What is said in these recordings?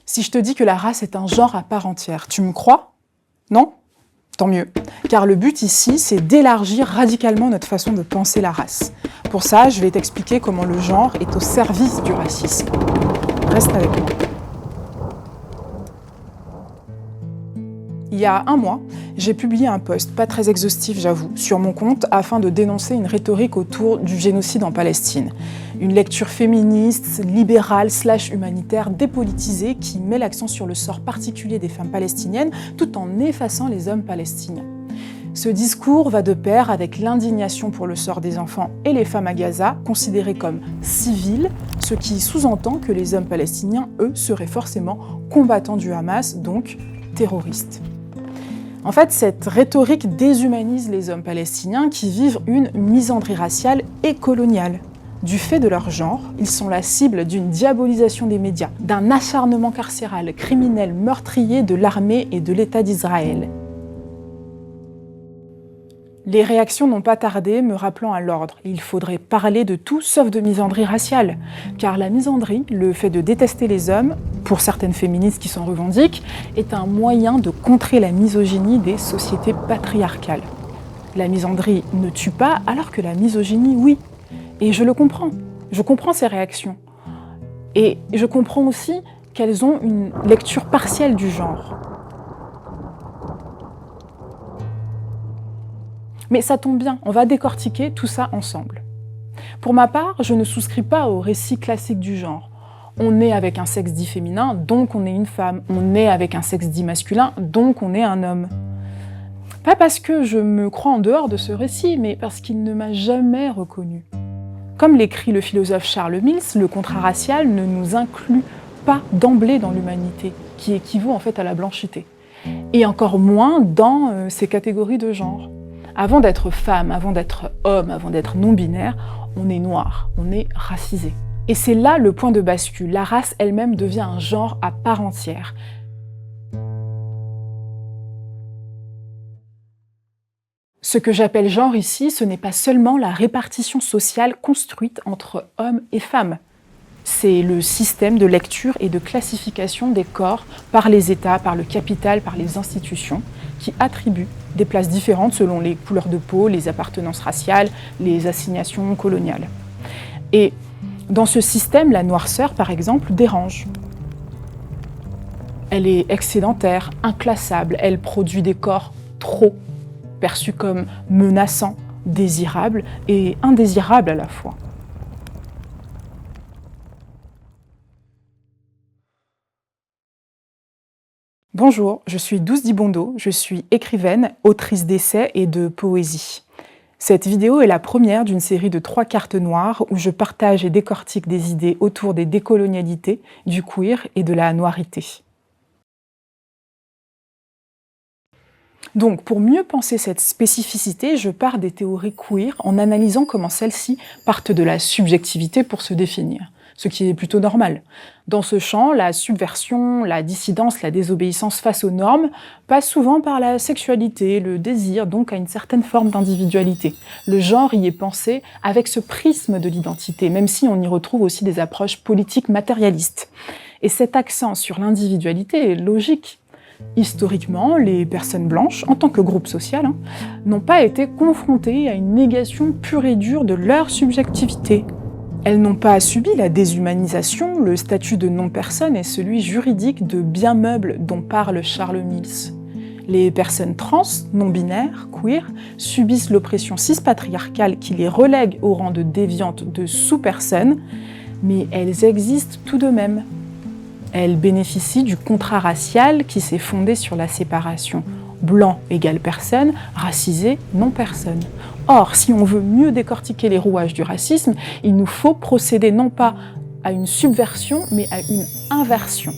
Si je te dis que la race est un genre à part entière, tu me crois? Non? Tant mieux. Car le but ici, c'est d'élargir radicalement notre façon de penser la race. Pour ça, je vais t'expliquer comment le genre est au service du racisme. Reste avec moi. Il y a un mois, j'ai publié un post, pas très exhaustif j'avoue, sur mon compte afin de dénoncer une rhétorique autour du génocide en Palestine. Une lecture féministe, libérale, /humanitaire, dépolitisée qui met l'accent sur le sort particulier des femmes palestiniennes tout en effaçant les hommes palestiniens. Ce discours va de pair avec l'indignation pour le sort des enfants et les femmes à Gaza, considérés comme civils, ce qui sous-entend que les hommes palestiniens, eux, seraient forcément combattants du Hamas, donc terroristes. En fait, cette rhétorique déshumanise les hommes palestiniens qui vivent une misandrie raciale et coloniale. Du fait de leur genre, ils sont la cible d'une diabolisation des médias, d'un acharnement carcéral, criminel, meurtrier de l'armée et de l'État d'Israël. Les réactions n'ont pas tardé, me rappelant à l'ordre. Il faudrait parler de tout sauf de misandrie raciale. Car la misandrie, le fait de détester les hommes, pour certaines féministes qui s'en revendiquent, est un moyen de contrer la misogynie des sociétés patriarcales. La misandrie ne tue pas, alors que la misogynie, oui. Et je le comprends. Je comprends ces réactions. Et je comprends aussi qu'elles ont une lecture partielle du genre. Mais ça tombe bien, on va décortiquer tout ça ensemble. Pour ma part, je ne souscris pas au récit classique du genre. On naît avec un sexe dit féminin, donc on est une femme. On naît avec un sexe dit masculin, donc on est un homme. Pas parce que je me crois en dehors de ce récit, mais parce qu'il ne m'a jamais reconnue. Comme l'écrit le philosophe Charles Mills, le contrat racial ne nous inclut pas d'emblée dans l'humanité, qui équivaut en fait à la blanchité. Et encore moins dans ces catégories de genre. Avant d'être femme, avant d'être homme, avant d'être non-binaire, on est noir, on est racisé. Et c'est là le point de bascule. La race elle-même devient un genre à part entière. Ce que j'appelle genre ici, ce n'est pas seulement la répartition sociale construite entre hommes et femmes. C'est le système de lecture et de classification des corps par les États, par le capital, par les institutions, qui attribuent des places différentes selon les couleurs de peau, les appartenances raciales, les assignations coloniales. Et dans ce système, la noirceur, par exemple, dérange. Elle est excédentaire, inclassable, elle produit des corps trop, perçus comme menaçants, désirables et indésirables à la fois. Bonjour, je suis Douce Dibondo, je suis écrivaine, autrice d'essais et de poésie. Cette vidéo est la première d'une série de 3 cartes noires où je partage et décortique des idées autour des décolonialités, du queer et de la noirité. Donc, pour mieux penser cette spécificité, je pars des théories queer en analysant comment celles-ci partent de la subjectivité pour se définir, ce qui est plutôt normal. Dans ce champ, la subversion, la dissidence, la désobéissance face aux normes passent souvent par la sexualité, le désir, donc à une certaine forme d'individualité. Le genre y est pensé avec ce prisme de l'identité, même si on y retrouve aussi des approches politiques matérialistes. Et cet accent sur l'individualité est logique. Historiquement, les personnes blanches, en tant que groupe social, n'ont pas été confrontées à une négation pure et dure de leur subjectivité. Elles n'ont pas subi la déshumanisation, le statut de non-personne et celui juridique de bien meuble dont parle Charles Mills. Les personnes trans, non-binaires, queer, subissent l'oppression cispatriarcale qui les relègue au rang de déviantes, de sous-personnes, mais elles existent tout de même. Elles bénéficient du contrat racial qui s'est fondé sur la séparation. Blanc égale personne, racisé non personne. Or, si on veut mieux décortiquer les rouages du racisme, il nous faut procéder non pas à une subversion, mais à une inversion.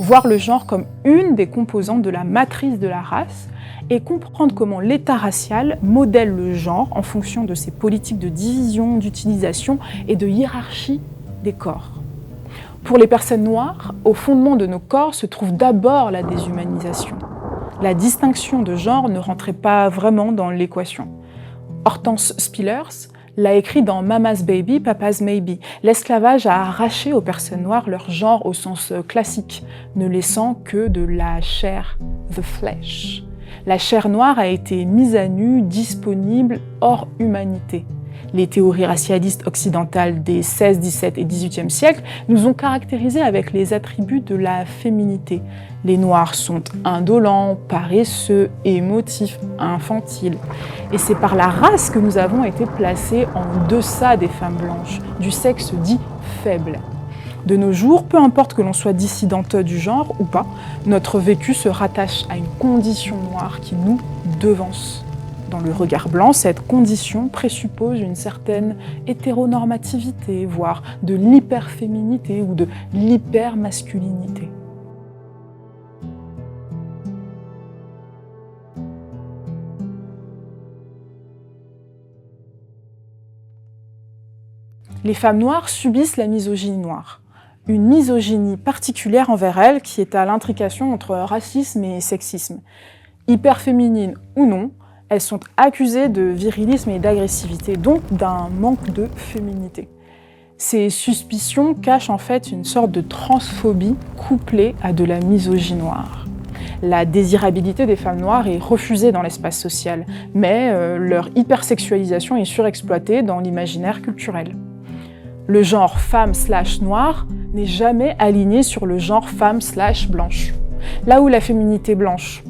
Voir le genre comme une des composantes de la matrice de la race et comprendre comment l'État racial modèle le genre en fonction de ses politiques de division, d'utilisation et de hiérarchie des corps. Pour les personnes noires, au fondement de nos corps se trouve d'abord la déshumanisation. La distinction de genre ne rentrait pas vraiment dans l'équation. Hortense Spillers, l'a écrit dans Mama's Baby, Papa's Maybe. L'esclavage a arraché aux personnes noires leur genre au sens classique, ne laissant que de la chair, the flesh. La chair noire a été mise à nu, disponible, hors humanité. Les théories racialistes occidentales des 16, 17 et 18e siècles nous ont caractérisés avec les attributs de la féminité. Les Noirs sont indolents, paresseux, émotifs, infantiles. Et c'est par la race que nous avons été placés en deçà des femmes blanches, du sexe dit faible. De nos jours, peu importe que l'on soit dissidente du genre ou pas, notre vécu se rattache à une condition noire qui nous devance. Dans le regard blanc, cette condition présuppose une certaine hétéronormativité, voire de l'hyperféminité ou de l'hypermasculinité. Les femmes noires subissent la misogynie noire. Une misogynie particulière envers elles qui est à l'intrication entre racisme et sexisme. Hyperféminines ou non, elles sont accusées de virilisme et d'agressivité, donc d'un manque de féminité. Ces suspicions cachent en fait une sorte de transphobie couplée à de la misogynie noire. La désirabilité des femmes noires est refusée dans l'espace social, mais leur hypersexualisation est surexploitée dans l'imaginaire culturel. Le genre femme/noire n'est jamais aligné sur le genre femme/blanche. Là où la féminité blanche,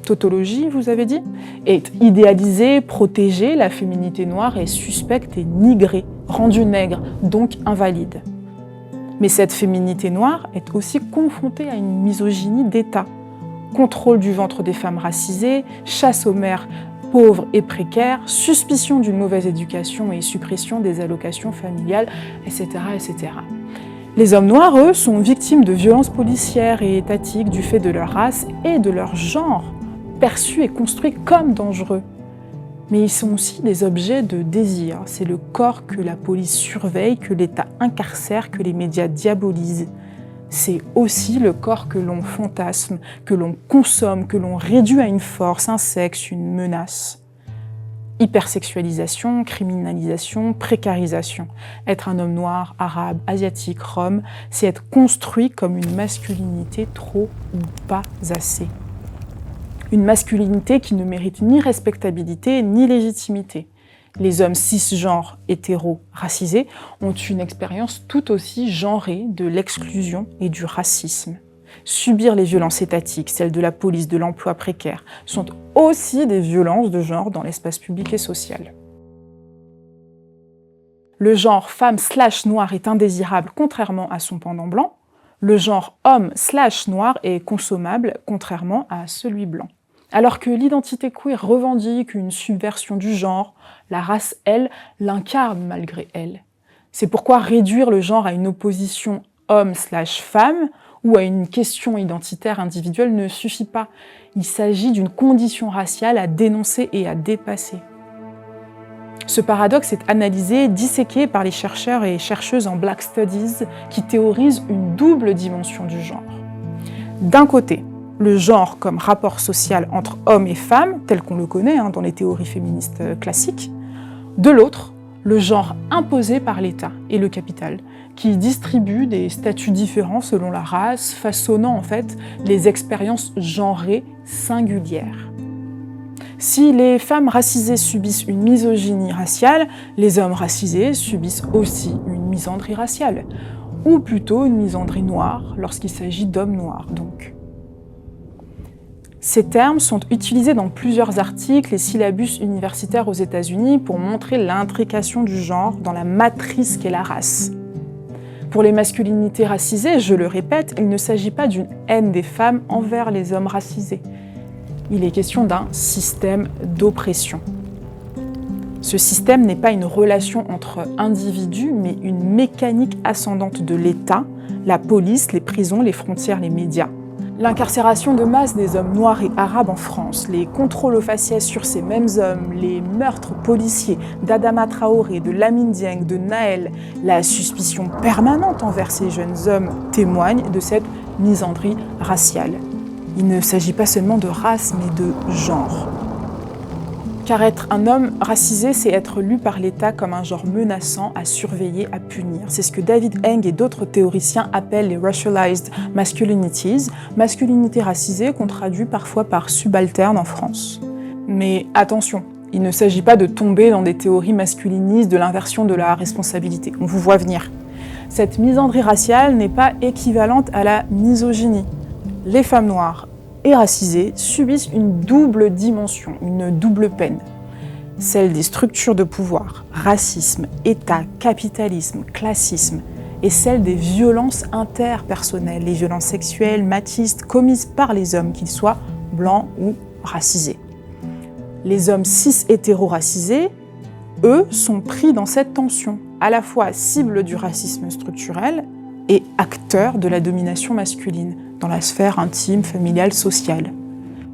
tautologie, vous avez dit, est idéalisée, protégée, la féminité noire est suspecte et nigrée, rendue nègre, donc invalide. Mais cette féminité noire est aussi confrontée à une misogynie d'État. Contrôle du ventre des femmes racisées, chasse aux mères pauvres et précaires, suspicion d'une mauvaise éducation et suppression des allocations familiales, etc., etc. Les hommes noirs, eux, sont victimes de violences policières et étatiques du fait de leur race et de leur genre, perçus et construits comme dangereux. Mais ils sont aussi des objets de désir. C'est le corps que la police surveille, que l'État incarcère, que les médias diabolisent. C'est aussi le corps que l'on fantasme, que l'on consomme, que l'on réduit à une force, un sexe, une menace. Hypersexualisation, criminalisation, précarisation. Être un homme noir, arabe, asiatique, rom, c'est être construit comme une masculinité trop ou pas assez. Une masculinité qui ne mérite ni respectabilité ni légitimité. Les hommes cisgenres, hétéros, racisés ont une expérience tout aussi genrée de l'exclusion et du racisme. Subir les violences étatiques, celles de la police, de l'emploi précaire, sont aussi des violences de genre dans l'espace public et social. Le genre femme/noir est indésirable contrairement à son pendant blanc. Le genre homme/noir est consommable contrairement à celui blanc. Alors que l'identité queer revendique une subversion du genre, la race, elle, l'incarne malgré elle. C'est pourquoi réduire le genre à une opposition homme/femme ou à une question identitaire individuelle ne suffit pas. Il s'agit d'une condition raciale à dénoncer et à dépasser. Ce paradoxe est analysé, disséqué par les chercheurs et chercheuses en Black Studies qui théorisent une double dimension du genre. D'un côté, le genre comme rapport social entre hommes et femmes, tel qu'on le connaît dans les théories féministes classiques. De l'autre, le genre imposé par l'État et le capital, qui distribue des statuts différents selon la race, façonnant en fait les expériences genrées singulières. Si les femmes racisées subissent une misogynie raciale, les hommes racisés subissent aussi une misandrie raciale, ou plutôt une misandrie noire lorsqu'il s'agit d'hommes noirs donc. Ces termes sont utilisés dans plusieurs articles et syllabus universitaires aux États-Unis pour montrer l'intrication du genre dans la matrice qu'est la race. Pour les masculinités racisées, je le répète, il ne s'agit pas d'une haine des femmes envers les hommes racisés. Il est question d'un système d'oppression. Ce système n'est pas une relation entre individus, mais une mécanique ascendante de l'État, la police, les prisons, les frontières, les médias. L'incarcération de masse des hommes noirs et arabes en France, les contrôles aux faciès sur ces mêmes hommes, les meurtres policiers d'Adama Traoré, de Lamine Dieng, de Naël, la suspicion permanente envers ces jeunes hommes témoignent de cette misandrie raciale. Il ne s'agit pas seulement de race, mais de genre. Car être un homme racisé, c'est être lu par l'État comme un genre menaçant à surveiller, à punir. C'est ce que David Eng et d'autres théoriciens appellent les racialized masculinities, masculinité racisée qu'on traduit parfois par subalterne en France. Mais attention, il ne s'agit pas de tomber dans des théories masculinistes de l'inversion de la responsabilité. On vous voit venir. Cette misandrie raciale n'est pas équivalente à la misogynie. Les femmes noires et racisées subissent une double dimension, une double peine. Celle des structures de pouvoir, racisme, État, capitalisme, classisme, et celle des violences interpersonnelles, les violences sexuelles, machistes, commises par les hommes, qu'ils soient blancs ou racisés. Les hommes cis-hétéro-racisés, eux, sont pris dans cette tension, à la fois cible du racisme structurel et acteurs de la domination masculine, dans la sphère intime, familiale, sociale.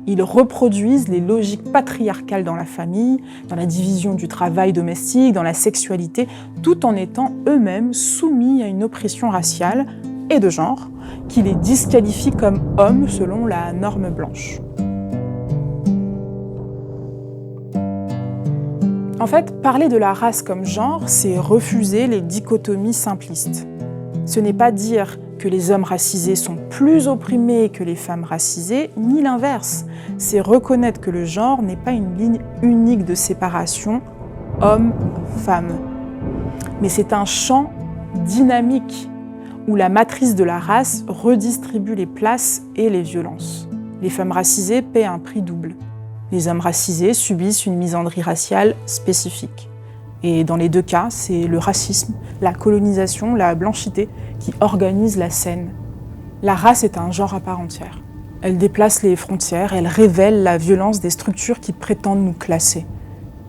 Ils reproduisent les logiques patriarcales dans la famille, dans la division du travail domestique, dans la sexualité, tout en étant eux-mêmes soumis à une oppression raciale et de genre qui les disqualifie comme hommes selon la norme blanche. En fait, parler de la race comme genre, c'est refuser les dichotomies simplistes. Ce n'est pas dire que les hommes racisés sont plus opprimés que les femmes racisées, ni l'inverse. C'est reconnaître que le genre n'est pas une ligne unique de séparation homme-femme. Mais c'est un champ dynamique où la matrice de la race redistribue les places et les violences. Les femmes racisées paient un prix double. Les hommes racisés subissent une misandrie raciale spécifique. Et dans les deux cas, c'est le racisme, la colonisation, la blanchité qui organisent la scène. La race est un genre à part entière. Elle déplace les frontières, elle révèle la violence des structures qui prétendent nous classer.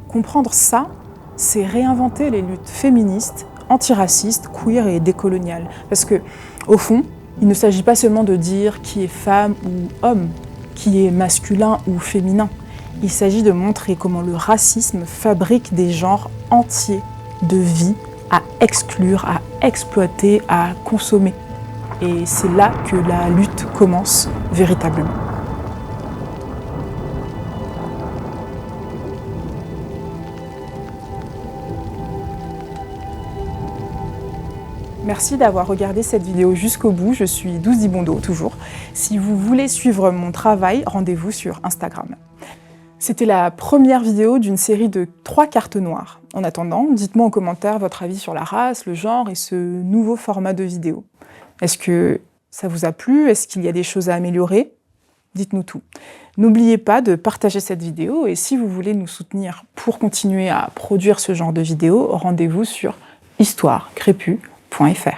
Comprendre ça, c'est réinventer les luttes féministes, antiracistes, queer et décoloniales. Parce que, au fond, il ne s'agit pas seulement de dire qui est femme ou homme, qui est masculin ou féminin. Il s'agit de montrer comment le racisme fabrique des genres entiers de vie à exclure, à exploiter, à consommer. Et c'est là que la lutte commence véritablement. Merci d'avoir regardé cette vidéo jusqu'au bout. Je suis Douce Dibondo, toujours. Si vous voulez suivre mon travail, rendez-vous sur Instagram. C'était la première vidéo d'une série de 3 cartes noires. En attendant, dites-moi en commentaire votre avis sur la race, le genre et ce nouveau format de vidéo. Est-ce que ça vous a plu? Est-ce qu'il y a des choses à améliorer? Dites-nous tout. N'oubliez pas de partager cette vidéo et si vous voulez nous soutenir pour continuer à produire ce genre de vidéos, rendez-vous sur histoirecrépue.fr.